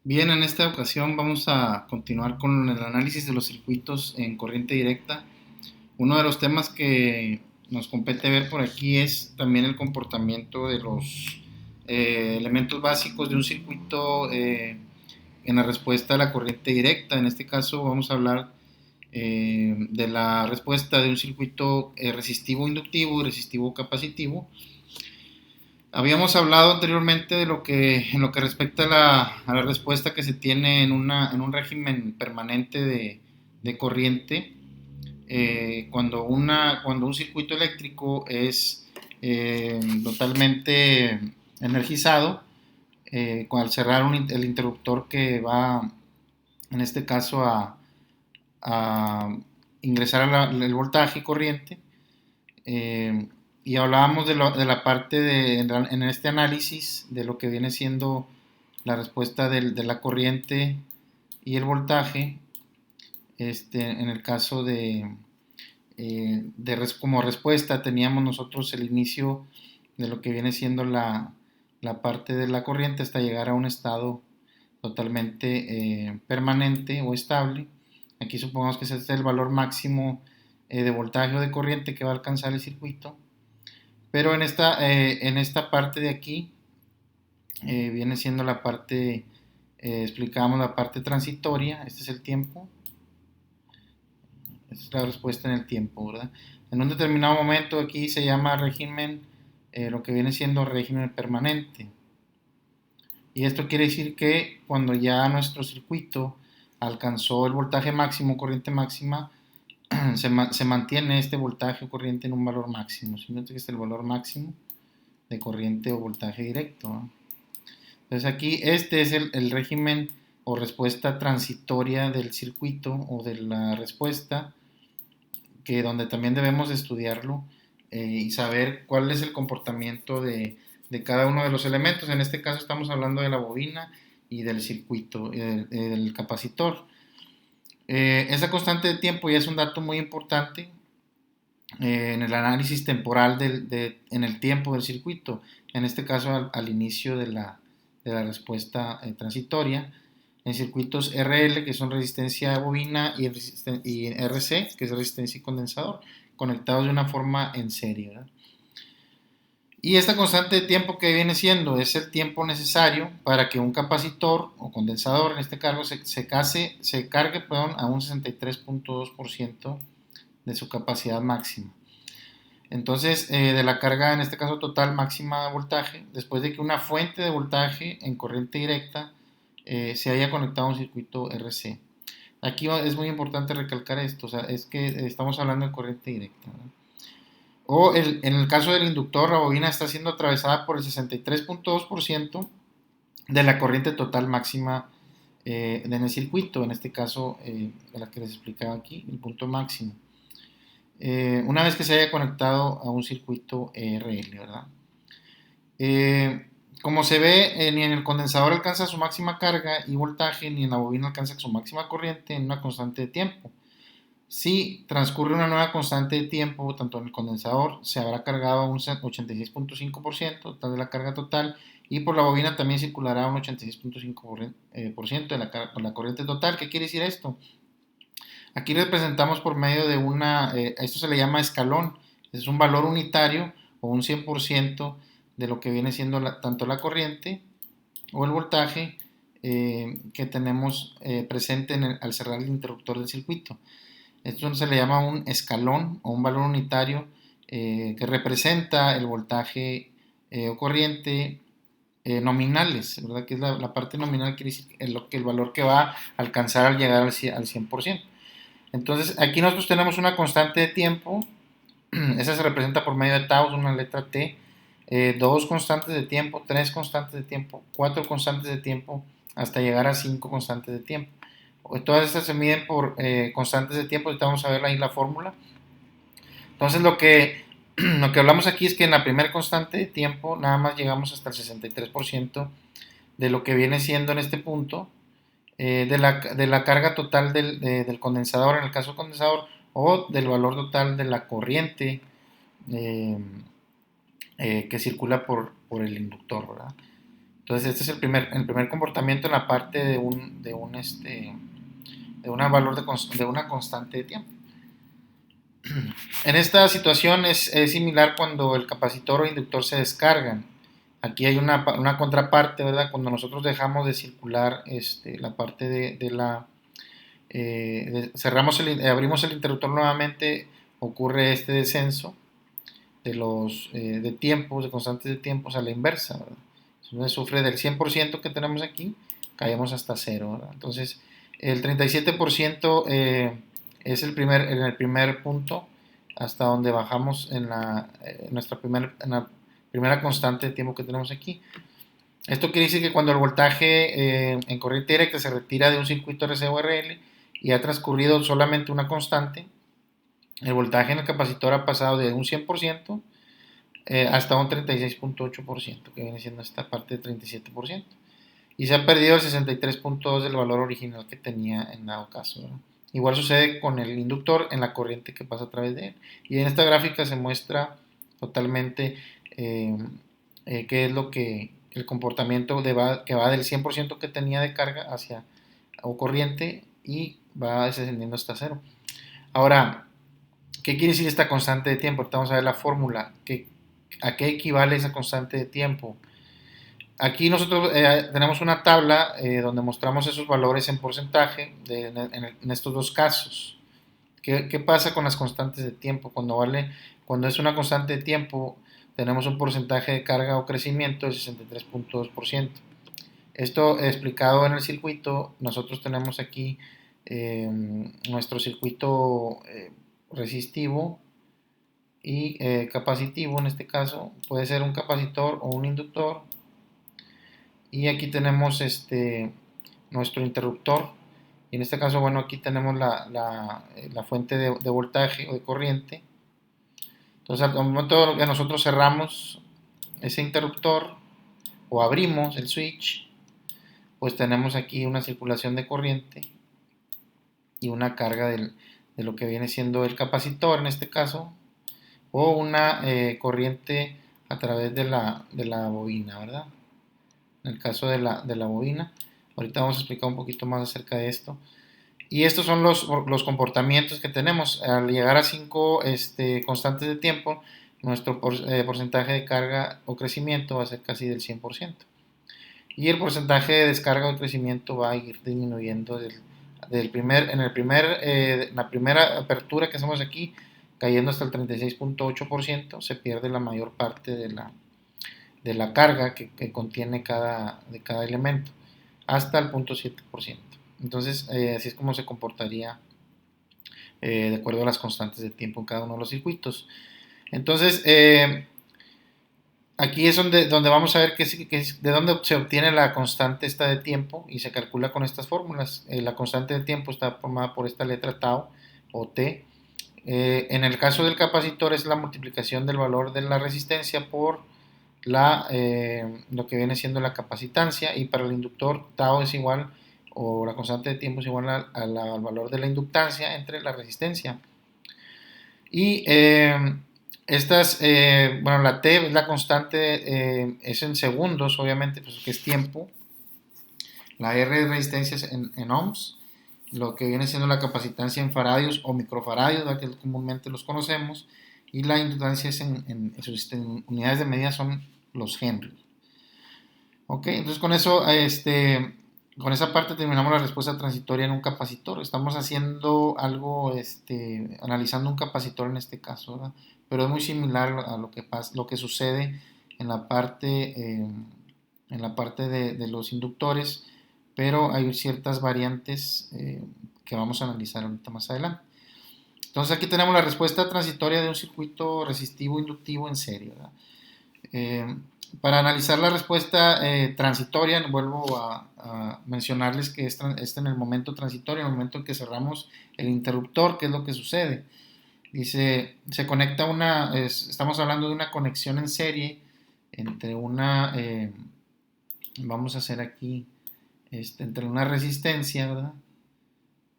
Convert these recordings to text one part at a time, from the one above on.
Bien, en esta ocasión vamos a continuar con el análisis de los circuitos en corriente directa. Uno de los temas que nos compete ver por aquí es también el comportamiento de los elementos básicos de un circuito en la respuesta a la corriente directa. En este caso vamos a hablar de la respuesta de un circuito resistivo inductivo y resistivo capacitivo. Habíamos hablado anteriormente de en lo que respecta a la respuesta que se tiene en un régimen permanente de corriente, cuando un circuito eléctrico es totalmente energizado, al cerrar el interruptor que va, en este caso, a ingresar el voltaje corriente. eh, y hablábamos de la parte en este análisis de lo que viene siendo la respuesta de la corriente y el voltaje, en el caso como respuesta teníamos nosotros el inicio de lo que viene siendo la parte de la corriente hasta llegar a un estado totalmente permanente o estable. Aquí supongamos que ese es el valor máximo de voltaje o de corriente que va a alcanzar el circuito. Pero en esta parte de aquí viene siendo la parte, explicamos la parte transitoria, este es el tiempo, esta es la respuesta en el tiempo, ¿verdad? En un determinado momento aquí se llama régimen, lo que viene siendo régimen permanente. Y esto quiere decir que cuando ya nuestro circuito alcanzó el voltaje máximo, corriente máxima, se mantiene este voltaje o corriente en un valor máximo. Simplemente que es el valor máximo de corriente o voltaje directo, ¿no? Entonces aquí este es el régimen o respuesta transitoria del circuito o de la respuesta, que donde también debemos estudiarlo y saber cuál es el comportamiento de cada uno de los elementos. En este caso estamos hablando de la bobina y del circuito, del capacitor. Esa constante de tiempo ya es un dato muy importante en el análisis temporal en el tiempo del circuito, en este caso al inicio de la respuesta transitoria, en circuitos RL, que son resistencia bobina, y RC, que es resistencia y condensador, conectados de una forma en serie, ¿verdad? Y esta constante de tiempo que viene siendo es el tiempo necesario para que un capacitor o condensador, en este caso, se cargue, perdón, a un 63.2% de su capacidad máxima. Entonces, de la carga, en este caso total máxima de voltaje, después de que una fuente de voltaje en corriente directa se haya conectado a un circuito RC. Aquí es muy importante recalcar esto, o sea, es que estamos hablando de corriente directa, ¿verdad? En el caso del inductor, la bobina está siendo atravesada por el 63.2% de la corriente total máxima en el circuito, en este caso, la que les explicaba aquí, el punto máximo. Una vez que se haya conectado a un circuito RL, ¿verdad? Eh, Como se ve, ni en el condensador alcanza su máxima carga y voltaje, ni en la bobina alcanza su máxima corriente en una constante de tiempo. Si transcurre una nueva constante de tiempo, tanto en el condensador se habrá cargado a un 86.5% total de la carga total, y por la bobina también circulará un 86.5% de la corriente total. ¿Qué quiere decir esto? Aquí representamos por medio de esto se le llama escalón, es un valor unitario o un 100% de lo que viene siendo tanto la corriente o el voltaje que tenemos presente al cerrar el interruptor del circuito. Esto se le llama un escalón o un valor unitario que representa el voltaje o corriente nominales, ¿verdad? Que es la parte nominal, quiere decir el valor que va a alcanzar al llegar al 100%. Entonces, aquí nosotros tenemos una constante de tiempo, esa se representa por medio de tau, una letra T, dos constantes de tiempo, tres constantes de tiempo, cuatro constantes de tiempo, hasta llegar a cinco constantes de tiempo. Todas estas se miden por constantes de tiempo, ahorita vamos a ver ahí la fórmula. Entonces, lo que hablamos aquí es que en la primera constante de tiempo nada más llegamos hasta el 63% de lo que viene siendo en este punto de la carga total del condensador, en el caso del condensador, o del valor total de la corriente eh, que circula por el inductor, ¿verdad? Entonces este es el primer comportamiento en la parte de una valor de una constante de tiempo. En esta situación es similar cuando el capacitor o inductor se descargan. Aquí hay una contraparte, ¿verdad? Cuando nosotros dejamos de circular la parte de la... abrimos el interruptor nuevamente, ocurre este descenso de tiempos, de constantes de tiempos a la inversa, ¿verdad? Entonces sufre del 100% que tenemos aquí, caemos hasta cero, ¿verdad? Entonces el 37% es en el primer punto hasta donde bajamos en la primera constante de tiempo que tenemos aquí. Esto quiere decir que cuando el voltaje en corriente directa se retira de un circuito RC o RL y ha transcurrido solamente una constante, el voltaje en el capacitor ha pasado de un 100% hasta un 36.8%, que viene siendo esta parte de 37%. Y se ha perdido el 63.2% del valor original que tenía en dado caso, ¿verdad? Igual sucede con el inductor en la corriente que pasa a través de él. Y en esta gráfica se muestra totalmente qué es lo que el comportamiento que va del 100% que tenía de carga hacia o corriente y va descendiendo hasta cero. Ahora, ¿qué quiere decir esta constante de tiempo? Ahorita vamos a ver la fórmula. ¿A qué equivale esa constante de tiempo? Aquí nosotros tenemos una tabla donde mostramos esos valores en porcentaje en estos dos casos. ¿Qué pasa con las constantes de tiempo? Cuando es una constante de tiempo, tenemos un porcentaje de carga o crecimiento del 63.2%. Esto explicado en el circuito, nosotros tenemos aquí nuestro circuito resistivo y capacitivo. En este caso puede ser un capacitor o un inductor, y aquí tenemos nuestro interruptor, y en este caso, bueno, aquí tenemos la fuente de voltaje o de corriente. Entonces al momento que nosotros cerramos ese interruptor o abrimos el switch, pues tenemos aquí una circulación de corriente y una carga de lo que viene siendo el capacitor en este caso, o una corriente a través de la bobina, ¿verdad? En el caso de la bobina. Ahorita vamos a explicar un poquito más acerca de esto. Y estos son los comportamientos que tenemos. Al llegar a 5 constantes de tiempo, nuestro porcentaje de carga o crecimiento va a ser casi del 100%. Y el porcentaje de descarga o crecimiento va a ir disminuyendo en la primera apertura que hacemos aquí, cayendo hasta el 36.8%, se pierde la mayor parte de la carga que contiene de cada elemento, hasta el 0.7%. Entonces, así es como se comportaría de acuerdo a las constantes de tiempo en cada uno de los circuitos. Entonces, aquí es donde vamos a ver de dónde se obtiene la constante esta de tiempo y se calcula con estas fórmulas. La constante de tiempo está formada por esta letra tau o T. En el caso del capacitor es la multiplicación del valor de la resistencia por lo que viene siendo la capacitancia, y para el inductor tau es igual, o la constante de tiempo es igual al valor de la inductancia entre la resistencia. Y bueno, la T es la constante, es en segundos, obviamente, pues que es tiempo. La R es resistencia en ohms, lo que viene siendo la capacitancia en faradios o microfaradios, que comúnmente los conocemos, y la inductancia es en unidades de medida son los Henry. Ok, entonces con eso, con esa parte terminamos la respuesta transitoria en un capacitor. Estamos haciendo algo, analizando un capacitor en este caso, ¿verdad? Pero es muy similar a lo que sucede en la parte, de los inductores, pero hay ciertas variantes que vamos a analizar ahorita más adelante. Entonces aquí tenemos la respuesta transitoria de un circuito resistivo inductivo en serie, ¿verdad? Para analizar la respuesta transitoria, vuelvo a mencionarles que es en el momento transitorio, en el momento en que cerramos el interruptor. ¿Qué es lo que sucede? Dice, se conecta estamos hablando de una conexión en serie entre vamos a hacer aquí, entre una resistencia, ¿verdad?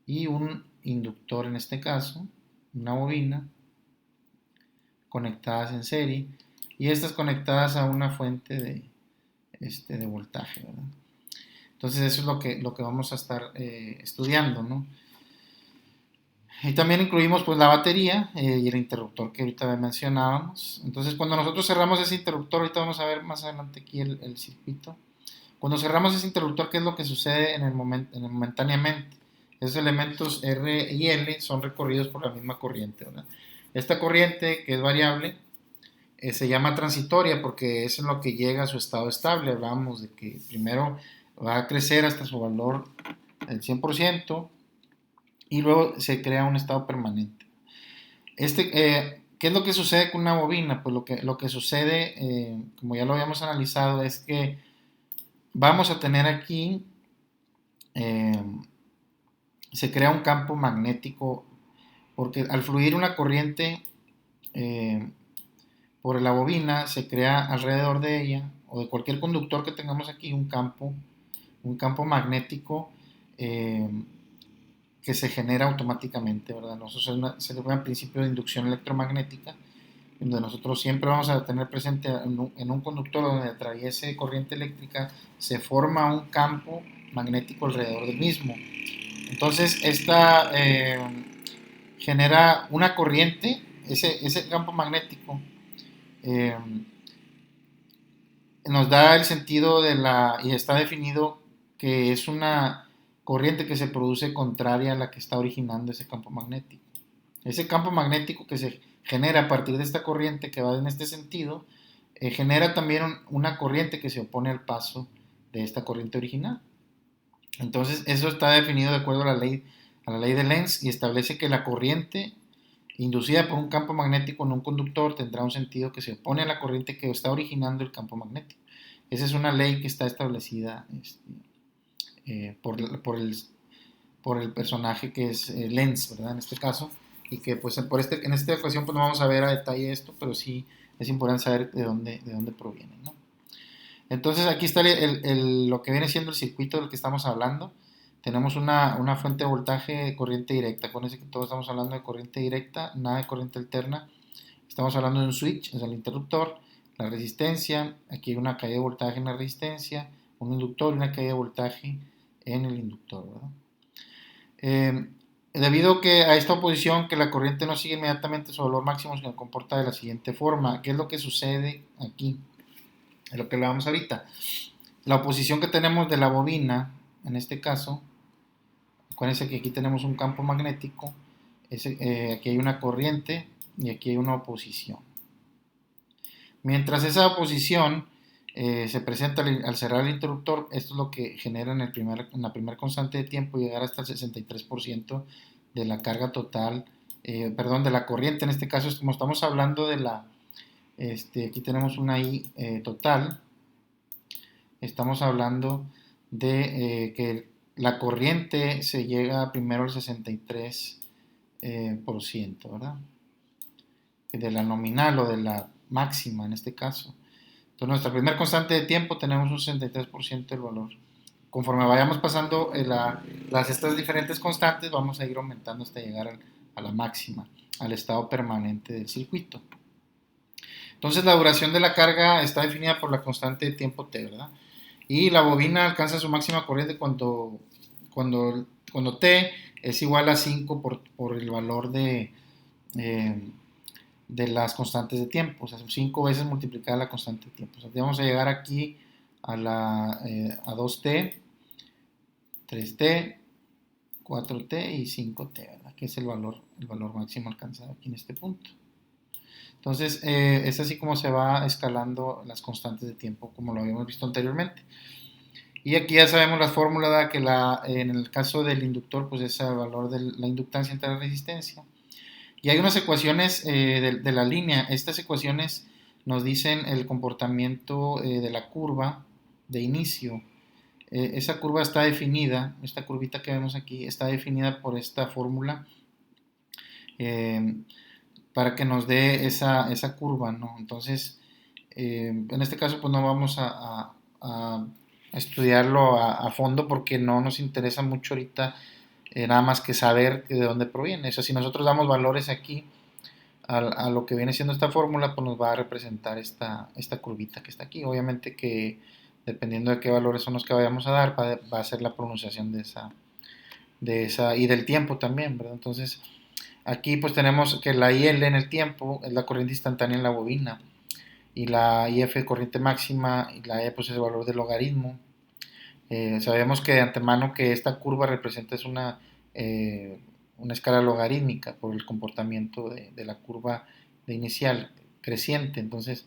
Y un inductor, en este caso, una bobina, conectadas en serie, y estas conectadas a una fuente de voltaje, ¿verdad? Entonces eso es lo que vamos a estar estudiando, ¿no? Y también incluimos pues la batería y el interruptor que ahorita mencionábamos. Entonces cuando nosotros cerramos ese interruptor, ahorita vamos a ver más adelante aquí el circuito. Cuando cerramos ese interruptor, ¿qué es lo que sucede en el momentáneamente? Esos elementos R y L son recorridos por la misma corriente, ¿verdad? Esta corriente, que es variable, se llama transitoria porque es en lo que llega a su estado estable. Hablamos de que primero va a crecer hasta su valor del 100% y luego se crea un estado permanente. ¿Qué es lo que sucede con una bobina? Pues lo que sucede, como ya lo habíamos analizado, es que vamos a tener aquí, eh, se crea un campo magnético, porque al fluir una corriente eh, por la bobina, se crea alrededor de ella, o de cualquier conductor que tengamos aquí, un campo magnético eh, que se genera automáticamente, ¿verdad? Se le llama principio de inducción electromagnética, donde nosotros siempre vamos a tener presente en un conductor donde atraviese corriente eléctrica, se forma un campo magnético alrededor del mismo. Entonces, esta genera una corriente, ese campo magnético eh, nos da el sentido y está definido que es una corriente que se produce contraria a la que está originando ese campo magnético. Ese campo magnético que se genera a partir de esta corriente que va en este sentido, genera también una corriente que se opone al paso de esta corriente original. Entonces, eso está definido de acuerdo a la ley de Lenz y establece que la corriente inducida por un campo magnético en un conductor tendrá un sentido que se opone a la corriente que está originando el campo magnético. Esa es una ley que está establecida por el personaje que es Lenz, ¿verdad? En este caso, y que pues en esta ecuación pues no vamos a ver a detalle esto, pero sí es importante saber de dónde proviene, ¿no? Entonces aquí está lo que viene siendo el circuito del que estamos hablando. Tenemos una fuente de voltaje de corriente directa. Con ese que todos estamos hablando de corriente directa, nada de corriente alterna. Estamos hablando de un switch, es el interruptor, la resistencia. Aquí hay una caída de voltaje en la resistencia, un inductor y una caída de voltaje en el inductor, ¿verdad? Debido a esta oposición que la corriente no sigue inmediatamente su valor máximo, sino comporta de la siguiente forma. ¿Qué es lo que sucede aquí? Es lo que hablábamos ahorita. La oposición que tenemos de la bobina, en este caso, acuérdense que aquí tenemos un campo magnético, aquí hay una corriente y aquí hay una oposición. Mientras esa oposición se presenta al cerrar el interruptor, esto es lo que genera en la primera constante de tiempo llegar hasta el 63% de la carga total, de la corriente. En este caso, como estamos hablando aquí tenemos una I total, estamos hablando de que la corriente se llega primero al 63%, ¿verdad? De la nominal o de la máxima en este caso. Entonces, nuestra primera constante de tiempo tenemos un 63% del valor. Conforme vayamos pasando estas diferentes constantes, vamos a ir aumentando hasta llegar a la máxima, al estado permanente del circuito. Entonces, la duración de la carga está definida por la constante de tiempo T, ¿verdad? Y la bobina alcanza su máxima corriente cuando T es igual a 5 por el valor de las constantes de tiempo, o sea, 5 veces multiplicada la constante de tiempo. O sea, vamos a llegar aquí a 2t, 3t, 4t y 5t, ¿verdad? Que es el valor máximo alcanzado aquí en este punto. Entonces, es así como se va escalando las constantes de tiempo, como lo habíamos visto anteriormente. Y aquí ya sabemos la fórmula que en el caso del inductor, pues es el valor de la inductancia entre la resistencia. Y hay unas ecuaciones de la línea. Estas ecuaciones nos dicen el comportamiento de la curva de inicio. Esa curva está definida, esta curvita que vemos aquí, está definida por esta fórmula para que nos dé esa curva, ¿no? Entonces, en este caso, pues no vamos a estudiarlo a fondo porque no nos interesa mucho ahorita nada más que saber de dónde proviene. O sea, si nosotros damos valores aquí a lo que viene siendo esta fórmula, pues nos va a representar esta curvita que está aquí. Obviamente que dependiendo de qué valores son los que vayamos a dar, va a ser la pronunciación de esa y del tiempo también, ¿verdad? Entonces, aquí pues tenemos que la IL en el tiempo es la corriente instantánea en la bobina, y la IF corriente máxima, y la E pues es el valor del logaritmo. Sabemos que de antemano que esta curva representa es una escala logarítmica por el comportamiento de la curva de inicial creciente. Entonces,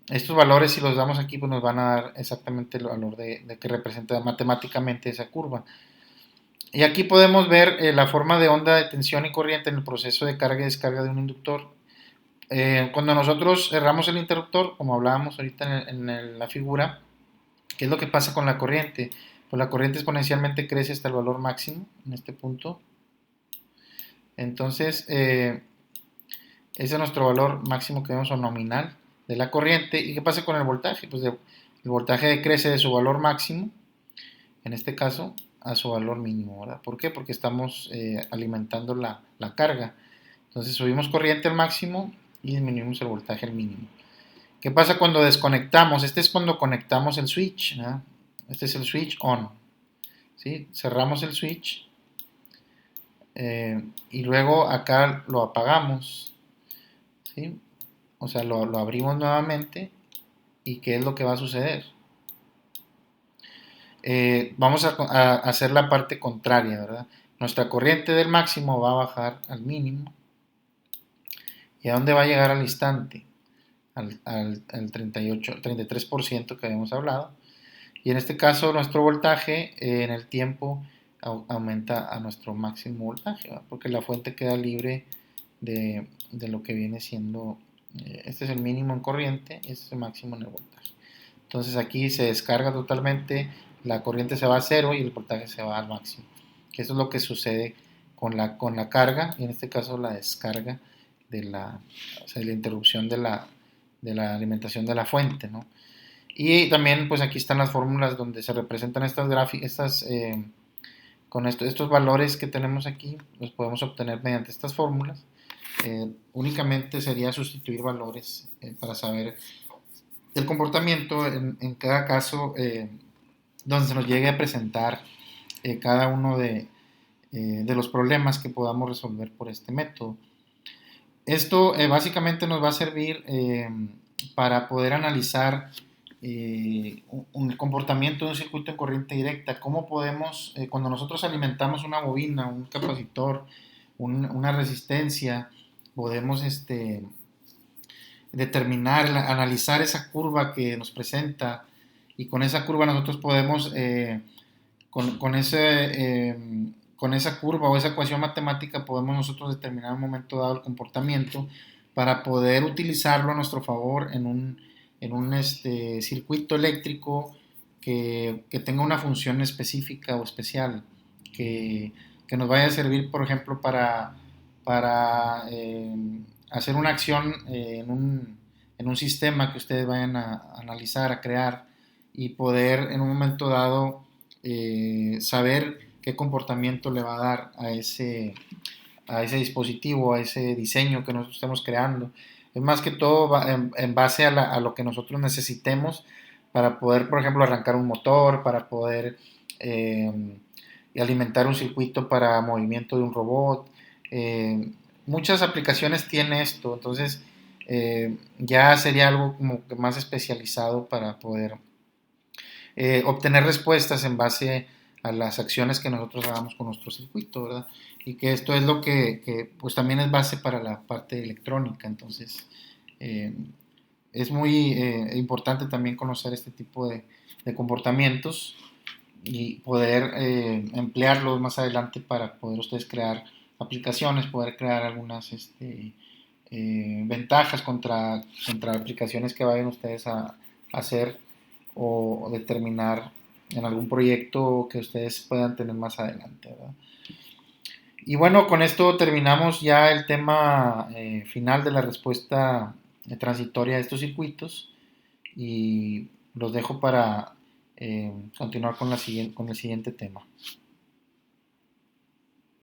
estos valores, si los damos aquí, pues nos van a dar exactamente el valor de que representa matemáticamente esa curva. Y aquí podemos ver la forma de onda de tensión y corriente en el proceso de carga y descarga de un inductor. Cuando nosotros cerramos el interruptor, como hablábamos ahorita en la figura, ¿qué es lo que pasa con la corriente? Pues la corriente exponencialmente crece hasta el valor máximo en este punto. Entonces, ese es nuestro valor máximo que vemos o nominal de la corriente. ¿Y qué pasa con el voltaje? Pues el voltaje decrece de su valor máximo, en este caso, a su valor mínimo, ¿verdad? ¿Por qué? Porque estamos alimentando la carga. Entonces subimos corriente al máximo y disminuimos el voltaje al mínimo. ¿Qué pasa cuando desconectamos? Este es cuando conectamos el switch, ¿verdad? Este es el switch on, ¿sí? Cerramos el switch y luego acá lo apagamos, ¿sí? O sea, lo abrimos nuevamente y ¿qué es lo que va a suceder? Vamos a hacer la parte contraria, ¿verdad? Nuestra corriente del máximo va a bajar al mínimo. ¿Y a dónde va a llegar al instante? Al 33% que habíamos hablado. Y en este caso nuestro voltaje en el tiempo aumenta a nuestro máximo voltaje, ¿verdad? Porque la fuente queda libre de lo que viene siendo, este es el mínimo en corriente, este es el máximo en el voltaje. Entonces aquí se descarga totalmente, la corriente se va a cero y el voltaje se va al máximo. Que eso es lo que sucede con la carga, y en este caso la descarga o sea, la interrupción de la alimentación de la fuente, ¿no? Y también pues aquí están las fórmulas donde se representan estas gráficas, con estos valores que tenemos aquí, los podemos obtener mediante estas fórmulas. Únicamente sería sustituir valores para saber el comportamiento en cada caso donde se nos llegue a presentar cada uno de los problemas que podamos resolver por este método. Esto básicamente nos va a servir para poder analizar un comportamiento de un circuito en corriente directa. ¿Cómo podemos, cuando nosotros alimentamos una bobina, un capacitor, una resistencia, podemos determinar, analizar esa curva que nos presenta, y con esa curva nosotros podemos, con esa curva o esa ecuación matemática, podemos nosotros determinar en un momento dado el comportamiento para poder utilizarlo a nuestro favor en un circuito eléctrico que tenga una función específica o especial, que nos vaya a servir, por ejemplo, para hacer una acción en un sistema que ustedes vayan a analizar, a crear, y poder en un momento dado saber qué comportamiento le va a dar a ese dispositivo, a ese diseño que nosotros estemos creando. Es más que todo en base a lo que nosotros necesitemos para poder, por ejemplo, arrancar un motor, para poder alimentar un circuito para movimiento de un robot. Muchas aplicaciones tiene esto, entonces ya sería algo como que más especializado para poder obtener respuestas en base a las acciones que nosotros hagamos con nuestro circuito, ¿verdad? Y que esto es lo que pues también es base para la parte electrónica. Entonces es muy importante también conocer este tipo de comportamientos y poder emplearlos más adelante para poder ustedes crear aplicaciones, poder crear algunas ventajas contra aplicaciones que vayan ustedes a hacer o determinar en algún proyecto que ustedes puedan tener más adelante, ¿verdad? Y bueno, con esto terminamos ya el tema final de la respuesta transitoria de estos circuitos, y los dejo para continuar con el siguiente tema.